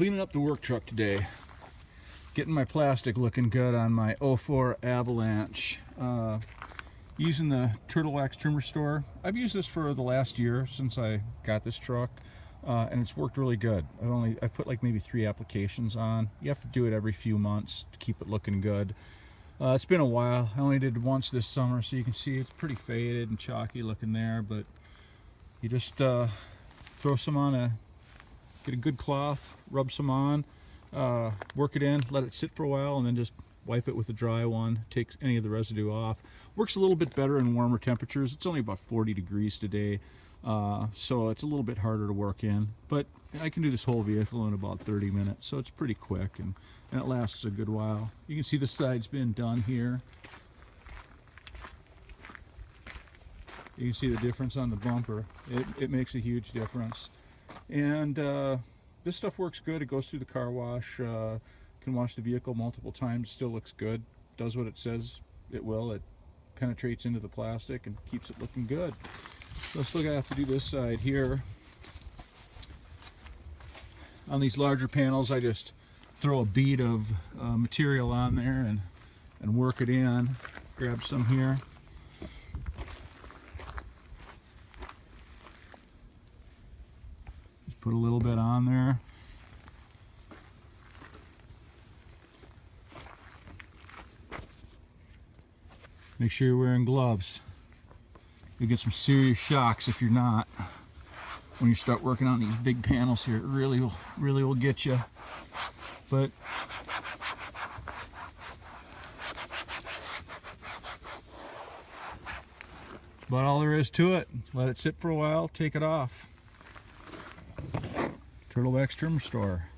cleaning up the work truck today. Getting my plastic looking good on my 04 Avalanche. Using the Turtle Wax Trimmer Store. I've used this for the last year since I got this truck, and it's worked really good. I've put like maybe 3 applications on. You have to do it every few months to keep it looking good. It's been a while. I only did once this summer, so you can see it's pretty faded and chalky looking there, but you just throw some on get a good cloth, rub some on, work it in, let it sit for a while, and then just wipe it with a dry one, takes any of the residue off. Works a little bit better in warmer temperatures. It's only about 40 degrees today, so it's a little bit harder to work in, but I can do this whole vehicle in about 30 minutes, so it's pretty quick, and it lasts a good while. You can see the side's been done here. You can see the difference on the bumper. It makes a huge difference. And this stuff works good. It goes through the car wash, can wash the vehicle multiple times, still looks good, does what it says it will. It penetrates into the plastic and keeps it looking good. So I still have to do this side here. On these larger panels, I just throw a bead of material on there and work it in. Grab some here. Put a little bit on there. Make sure you're wearing gloves. You'll get some serious shocks if you're not. When you start working on these big panels here, it really will get you. But about all there is to it. Let it sit for a while, take it off. Turtle Wax Trimmer Store.